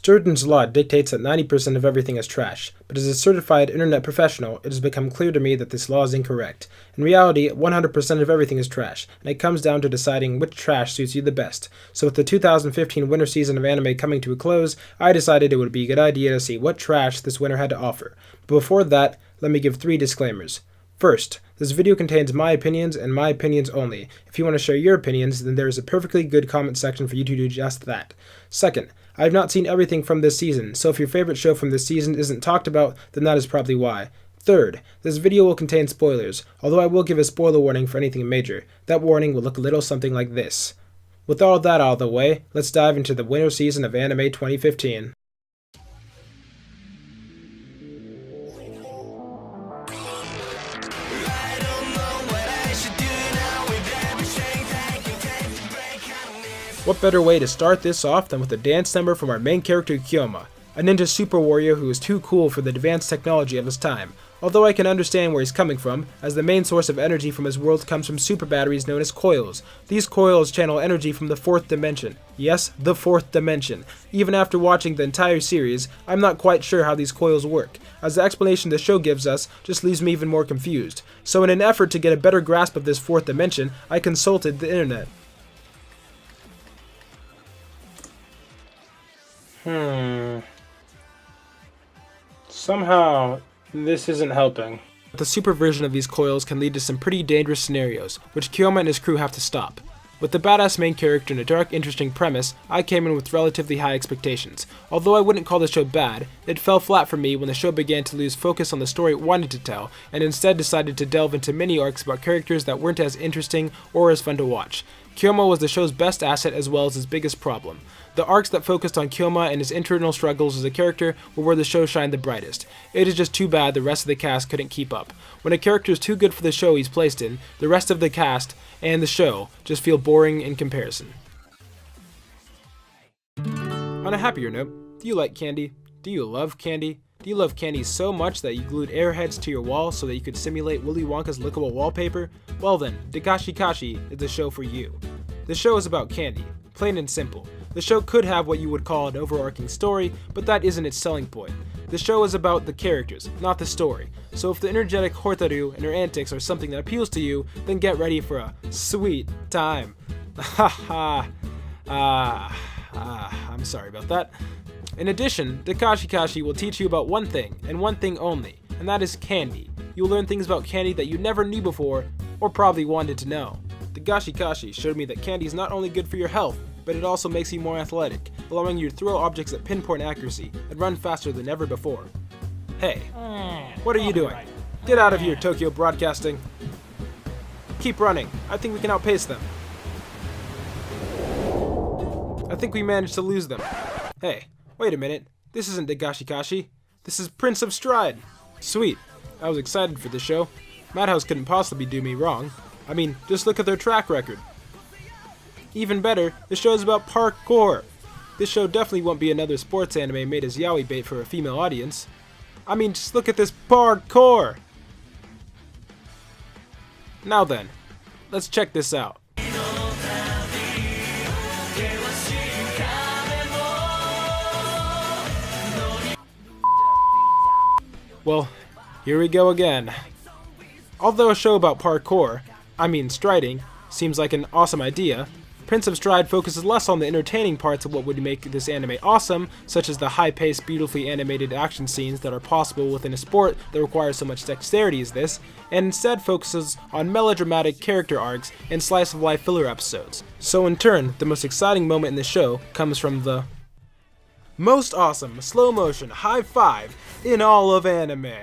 Sturgeon's law dictates that 90% of everything is trash, but as a certified internet professional, it has become clear to me that this law is incorrect. In reality, 100% of everything is trash, and it comes down to deciding which trash suits you the best. So with the 2015 winter season of anime coming to a close, I decided it would be a good idea to see what trash this winter had to offer. But before that, let me give 3 disclaimers. First, this video contains my opinions and my opinions only. If you want to share your opinions, then there is a perfectly good comment section for you to do just that. Second, I have not seen everything from this season, so if your favorite show from this season isn't talked about, then that is probably why. Third, this video will contain spoilers, although I will give a spoiler warning for anything major. That warning will look a little something like this. With all that out of the way, let's dive into the winter season of anime 2015. What better way to start this off than with a dance number from our main character Kyoma, a ninja super warrior who is too cool for the advanced technology of his time. Although I can understand where he's coming from, as the main source of energy from his world comes from super batteries known as coils. These coils channel energy from the 4th dimension. Yes, the 4th dimension. Even after watching the entire series, I'm not quite sure how these coils work, as the explanation the show gives us just leaves me even more confused. So in an effort to get a better grasp of this 4th dimension, I consulted the internet. Somehow, this isn't helping. The supervision of these coils can lead to some pretty dangerous scenarios, which Kyoma and his crew have to stop. With the badass main character and a dark, interesting premise, I came in with relatively high expectations. Although I wouldn't call the show bad, it fell flat for me when the show began to lose focus on the story it wanted to tell, and instead decided to delve into mini-arcs about characters that weren't as interesting or as fun to watch. Kyoma was the show's best asset as well as its biggest problem. The arcs that focused on Kyoma and his internal struggles as a character were where the show shined the brightest. It is just too bad the rest of the cast couldn't keep up. When a character is too good for the show he's placed in, the rest of the cast and the show just feel boring in comparison. On a happier note, do you like candy? Do you love candy? Do you love candy so much that you glued airheads to your wall so that you could simulate Willy Wonka's lickable wallpaper? Well then, Dagashi Kashi is the show for you. The show is about candy, plain and simple. The show could have what you would call an overarching story, but that isn't its selling point. The show is about the characters, not the story. So if the energetic Hotaru and her antics are something that appeals to you, then get ready for a sweet time. I'm sorry about that. In addition, Dagashi Kashi will teach you about one thing, and one thing only, and that is candy. You'll learn things about candy that you never knew before, or probably wanted to know. Dagashi Kashi showed me that candy is not only good for your health, but it also makes you more athletic, allowing you to throw objects at pinpoint accuracy and run faster than ever before. Hey, what are you doing? Get out of here, Tokyo Broadcasting. Keep running. I think we can outpace them. I think we managed to lose them. Hey, wait a minute. This isn't Dagashi Kashi. This is Prince of Stride. Sweet. I was excited for this show. Madhouse couldn't possibly do me wrong. I mean, just look at their track record. Even better, the show is about parkour. This show definitely won't be another sports anime made as yaoi bait for a female audience. I mean, just look at this parkour! Now then, let's check this out. Well, here we go again. Although a show about parkour, striding, seems like an awesome idea, Prince of Stride focuses less on the entertaining parts of what would make this anime awesome, such as the high-paced, beautifully animated action scenes that are possible within a sport that requires so much dexterity as this, and instead focuses on melodramatic character arcs and slice-of-life filler episodes. So in turn, the most exciting moment in the show comes from the most awesome slow-motion high five in all of anime.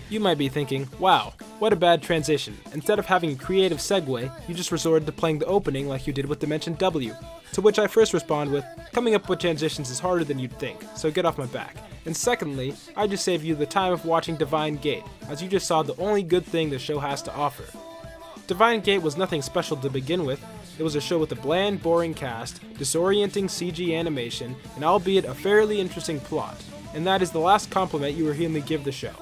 You might be thinking, wow, What a bad transition. Instead of having a creative segue, you just resorted to playing the opening like you did with Dimension W. To which I first respond with, coming up with transitions is harder than you'd think, so get off my back. And secondly, I just saved you the time of watching Divine Gate, as you just saw the only good thing the show has to offer. Divine Gate was nothing special to begin with. It was a show with a bland, boring cast, disorienting CG animation, and albeit a fairly interesting plot. And that is the last compliment you will hear me give the show,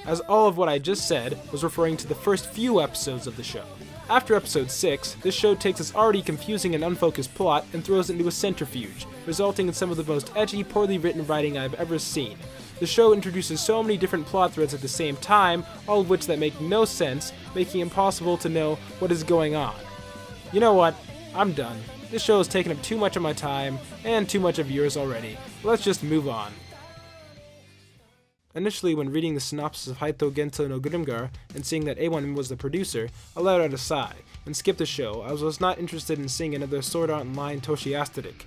as all of what I just said was referring to the first few episodes of the show. After episode 6, this show takes its already confusing and unfocused plot and throws it into a centrifuge, resulting in some of the most edgy, poorly written writing I've ever seen. The show introduces so many different plot threads at the same time, all of which that make no sense, making it impossible to know what is going on. You know what? I'm done. This show has taken up too much of my time, and too much of yours already. Let's just move on. Initially, when reading the synopsis of Haito Gensou no Grimgar and seeing that A1 was the producer, I let out a sigh and skipped the show, as I was not interested in seeing another Sword Art Online Toshi aesthetic.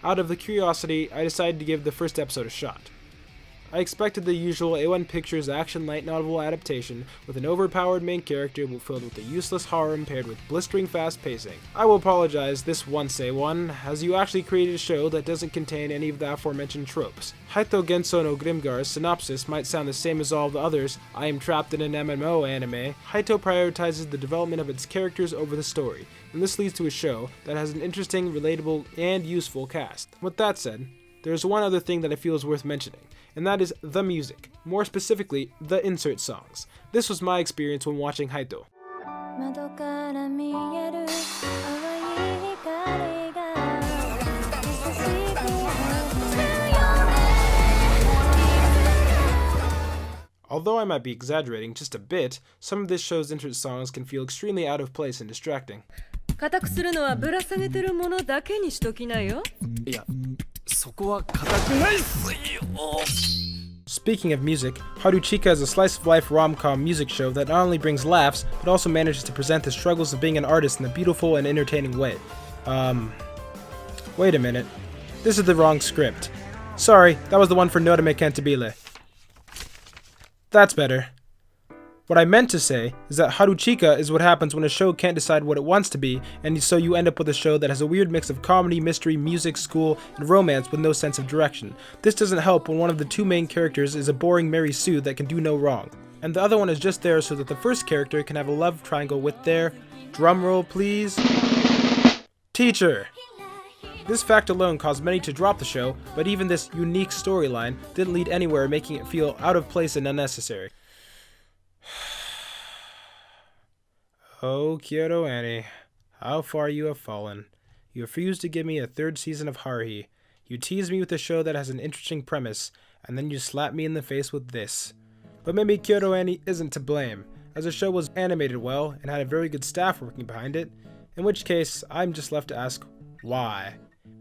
Out of the curiosity, I decided to give the first episode a shot. I expected the usual A1 Pictures action light novel adaptation with an overpowered main character filled with a useless harem paired with blistering fast pacing. I will apologize this once A1, as you actually created a show that doesn't contain any of the aforementioned tropes. Haito Gensou no Grimgar's synopsis might sound the same as all the others, I am trapped in an MMO anime. Haito prioritizes the development of its characters over the story, and this leads to a show that has an interesting, relatable, and useful cast. With that said, there's one other thing that I feel is worth mentioning, and that is the music, more specifically, the insert songs. This was my experience when watching Haito. Although I might be exaggerating just a bit, some of this show's insert songs can feel extremely out of place and distracting. Speaking of music, Haruchika is a slice-of-life rom-com music show that not only brings laughs, but also manages to present the struggles of being an artist in a beautiful and entertaining way. Wait a minute. This is the wrong script. Sorry, that was the one for Norame Cantabile. That's better. What I meant to say is that Haruchika is what happens when a show can't decide what it wants to be, and so you end up with a show that has a weird mix of comedy, mystery, music, school, and romance with no sense of direction. This doesn't help when one of the two main characters is a boring Mary Sue that can do no wrong, and the other one is just there so that the first character can have a love triangle with their, drumroll please, teacher. This fact alone caused many to drop the show, but even this unique storyline didn't lead anywhere, making it feel out of place and unnecessary. Oh, Kyoto Annie, how far you have fallen. You refuse to give me a third season of Haruhi. You tease me with a show that has an interesting premise, and then you slap me in the face with this. But maybe Kyoto Annie isn't to blame, as the show was animated well and had a very good staff working behind it, in which case I'm just left to ask, why?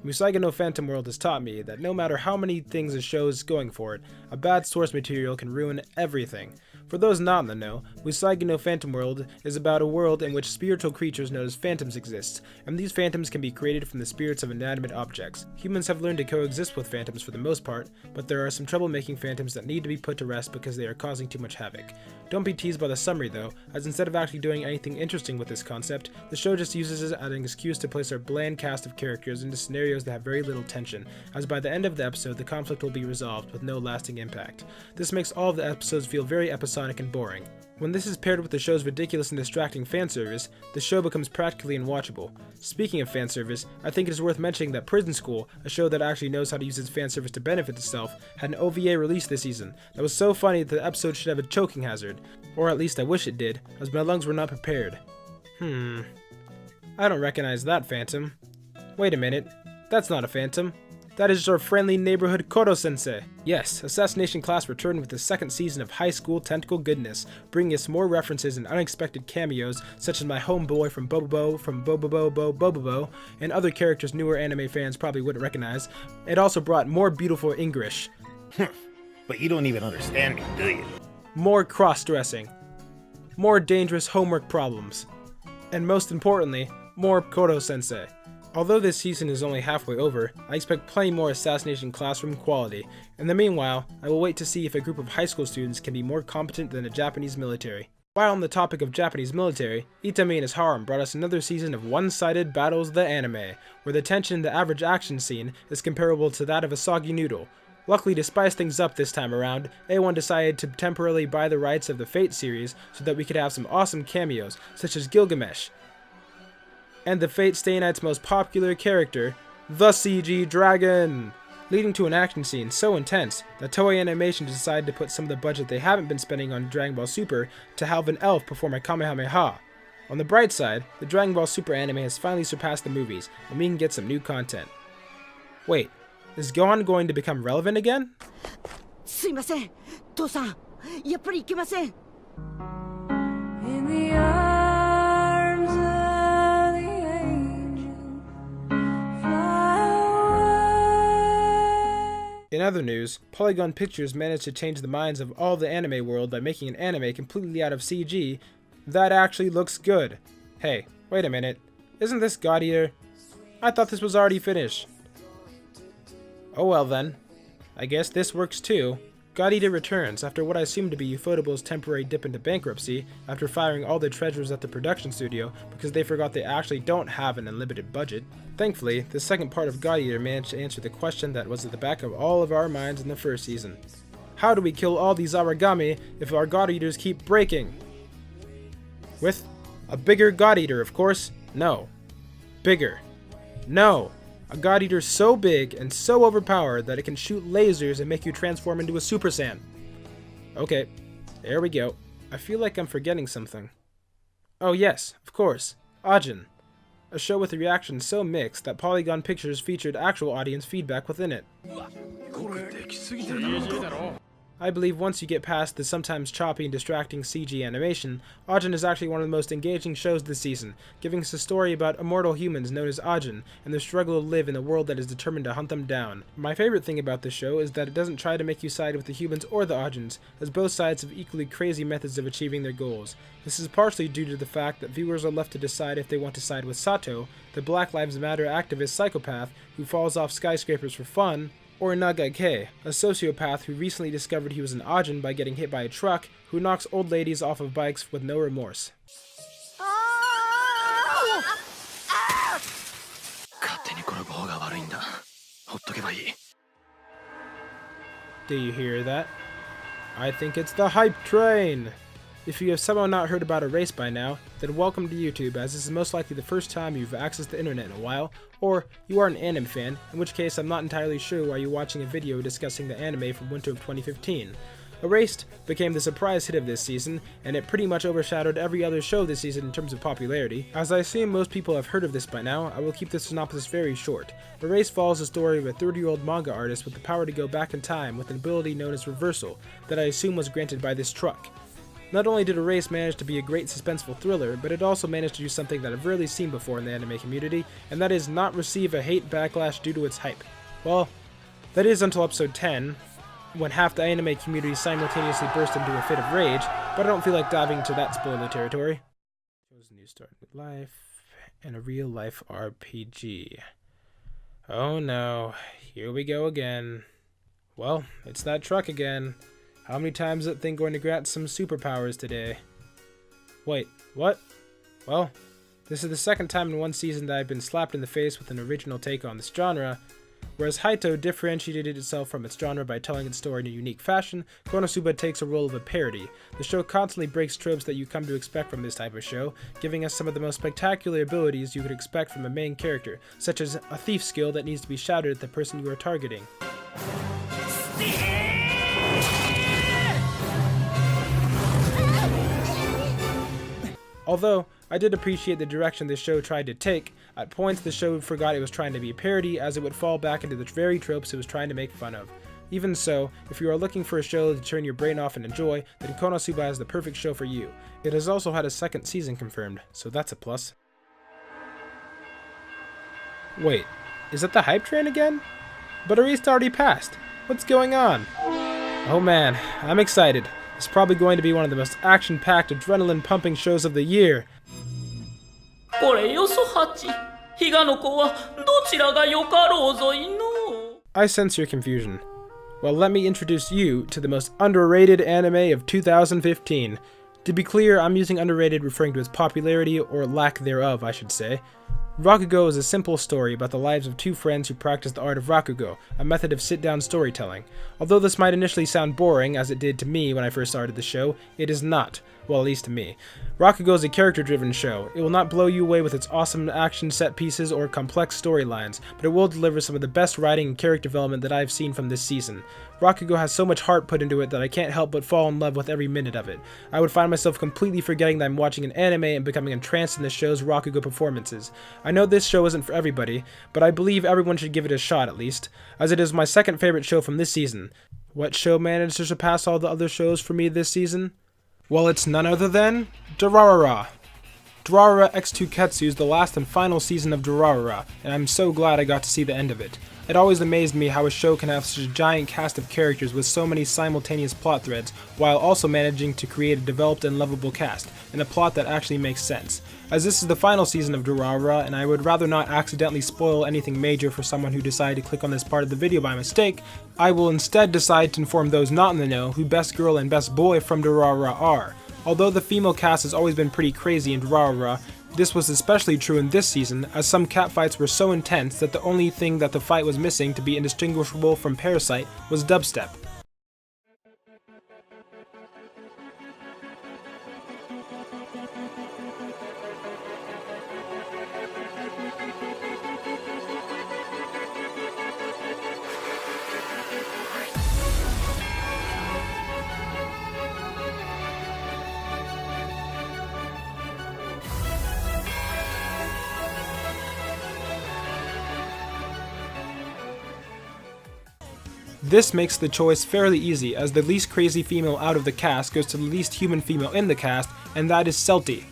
Musaigen no Phantom World has taught me that no matter how many things a show is going for it, a bad source material can ruin everything. For those not in the know, Musaigen no Phantom World is about a world in which spiritual creatures known as phantoms exist, and these phantoms can be created from the spirits of inanimate objects. Humans have learned to coexist with phantoms for the most part, but there are some troublemaking phantoms that need to be put to rest because they are causing too much havoc. Don't be teased by the summary though, as instead of actually doing anything interesting with this concept, the show just uses it as an excuse to place our bland cast of characters into scenarios that have very little tension, as by the end of the episode the conflict will be resolved with no lasting impact. This makes all of the episodes feel very episodic and boring. When this is paired with the show's ridiculous and distracting fanservice, the show becomes practically unwatchable. Speaking of fanservice, I think it is worth mentioning that Prison School, a show that actually knows how to use its fanservice to benefit itself, had an OVA release this season that was so funny that the episode should have a choking hazard. Or at least I wish it did, as my lungs were not prepared. I don't recognize that phantom. Wait a minute, that's not a phantom. That is our friendly neighborhood Koro-sensei. Yes, Assassination Class returned with the second season of high school tentacle goodness, bringing us more references and unexpected cameos, such as my homeboy from Bobobo, and other characters newer anime fans probably wouldn't recognize. It also brought more beautiful English. But you don't even understand me, do you? More cross-dressing. More dangerous homework problems. And most importantly, more Koro-sensei. Although this season is only halfway over, I expect plenty more Assassination Classroom quality. In the meanwhile, I will wait to see if a group of high school students can be more competent than the Japanese military. While on the topic of Japanese military, Itami and his harem brought us another season of one-sided battles the anime, where the tension in the average action scene is comparable to that of a soggy noodle. Luckily, to spice things up this time around, A1 decided to temporarily buy the rights of the Fate series so that we could have some awesome cameos, such as Gilgamesh, and the Fate Stay Night's most popular character, the CG Dragon, leading to an action scene so intense that Toei Animation decided to put some of the budget they haven't been spending on Dragon Ball Super to have an elf perform a Kamehameha. On the bright side, the Dragon Ball Super anime has finally surpassed the movies, and we can get some new content. Wait, is Gohan going to become relevant again? すいません、父さん、やっぱりいけません。In the arms of the angel, fly away. In other news, Polygon Pictures managed to change the minds of all the anime world by making an anime completely out of CG that actually looks good. Hey, wait a minute, isn't this God Eater? I thought this was already finished. Oh well then, I guess this works too. God Eater returns after what I assume to be Ufotable's temporary dip into bankruptcy after firing all the treasurers at the production studio because they forgot they actually don't have an unlimited budget. Thankfully, the second part of God Eater managed to answer the question that was at the back of all of our minds in the first season. How do we kill all these Aragami if our God Eaters keep breaking? With a bigger God Eater, of course. No. Bigger. No. A God Eater so big and so overpowered that it can shoot lasers and make you transform into a Super Saiyan. Okay, there we go. I feel like I'm forgetting something. Oh yes, of course, Ajin. A show with a reaction so mixed that Polygon Pictures featured actual audience feedback within it. I believe once you get past the sometimes choppy and distracting CG animation, Ajin is actually one of the most engaging shows this season, giving us a story about immortal humans known as Ajin and their struggle to live in a world that is determined to hunt them down. My favorite thing about this show is that it doesn't try to make you side with the humans or the Ajins, as both sides have equally crazy methods of achieving their goals. This is partially due to the fact that viewers are left to decide if they want to side with Sato, the Black Lives Matter activist psychopath who falls off skyscrapers for fun, or Nagake, a sociopath who recently discovered he was an Ajin by getting hit by a truck who knocks old ladies off of bikes with no remorse. Do you hear that? I think it's the hype train! If you have somehow not heard about a race by now, then welcome to YouTube, as this is most likely the first time you've accessed the internet in a while, or you are an anime fan, in which case I'm not entirely sure why you're watching a video discussing the anime from winter of 2015. Erased became the surprise hit of this season, and it pretty much overshadowed every other show this season in terms of popularity. As I assume most people have heard of this by now, I will keep this synopsis very short. Erased follows the story of a 30-year-old manga artist with the power to go back in time with an ability known as reversal, that I assume was granted by this truck. Not only did Erased manage to be a great suspenseful thriller, but it also managed to do something that I've rarely seen before in the anime community, and that is not receive a hate backlash due to its hype. Well, that is until episode 10, when half the anime community simultaneously burst into a fit of rage, but I don't feel like diving into that spoiler territory. Chose a new start in life, and a real-life RPG. Oh no, here we go again. Well, it's that truck again. How many times is that thing going to grant some superpowers today? Wait, what? Well, this is the second time in one season that I've been slapped in the face with an original take on this genre. Whereas Haito differentiated itself from its genre by telling its story in a unique fashion, Kono Suba takes a role of a parody. The show constantly breaks tropes that you come to expect from this type of show, giving us some of the most spectacular abilities you could expect from a main character, such as a thief skill that needs to be shouted at the person you are targeting. Although, I did appreciate the direction the show tried to take, at points the show forgot it was trying to be a parody, as it would fall back into the very tropes it was trying to make fun of. Even so, if you are looking for a show to turn your brain off and enjoy, then Kono Suba is the perfect show for you. It has also had a second season confirmed, so that's a plus. Wait, is that the hype train again? But Erased already passed. What's going on? Oh man, I'm excited. It's probably going to be one of the most action-packed, adrenaline-pumping shows of the year. I sense your confusion. Well, let me introduce you to the most underrated anime of 2015, To be clear, I'm using underrated referring to its popularity, or lack thereof, I should say. Rakugo is a simple story about the lives of two friends who practice the art of Rakugo, a method of sit-down storytelling. Although this might initially sound boring, as it did to me when I first started the show, it is not. Well, at least to me. Rakugo is a character-driven show. It will not blow you away with its awesome action set pieces or complex storylines, but it will deliver some of the best writing and character development that I've seen from this season. Rakugo has so much heart put into it that I can't help but fall in love with every minute of it. I would find myself completely forgetting that I'm watching an anime and becoming entranced in the show's Rakugo performances. I know this show isn't for everybody, but I believe everyone should give it a shot at least, as it is my second favorite show from this season. What show managed to surpass all the other shows for me this season? Well, it's none other than Durarara. Durarara X2 Ketsu is the last and final season of Durarara, and I'm so glad I got to see the end of it. It always amazed me how a show can have such a giant cast of characters with so many simultaneous plot threads, while also managing to create a developed and lovable cast, and a plot that actually makes sense. As this is the final season of Durarara, and I would rather not accidentally spoil anything major for someone who decided to click on this part of the video by mistake, I will instead decide to inform those not in the know who best girl and best boy from Durarara are. Although the female cast has always been pretty crazy in Durarara, this was especially true in this season, as some catfights were so intense that the only thing that the fight was missing to be indistinguishable from Parasite was dubstep. This makes the choice fairly easy, as the least crazy female out of the cast goes to the least human female in the cast, and that is Celti.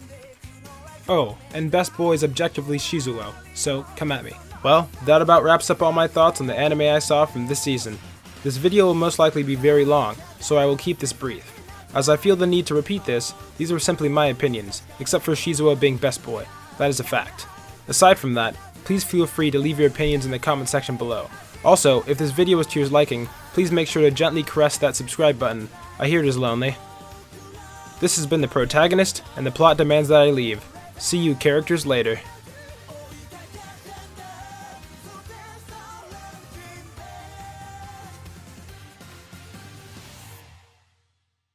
Oh, and best boy is objectively Shizuo, so come at me. Well, that about wraps up all my thoughts on the anime I saw from this season. This video will most likely be very long, so I will keep this brief. As I feel the need to repeat this, these are simply my opinions, except for Shizuo being best boy. That is a fact. Aside from that, please feel free to leave your opinions in the comment section below. Also, if this video was to your liking, please make sure to gently caress that subscribe button. I hear it is lonely. This has been the protagonist, and the plot demands that I leave. See you characters later.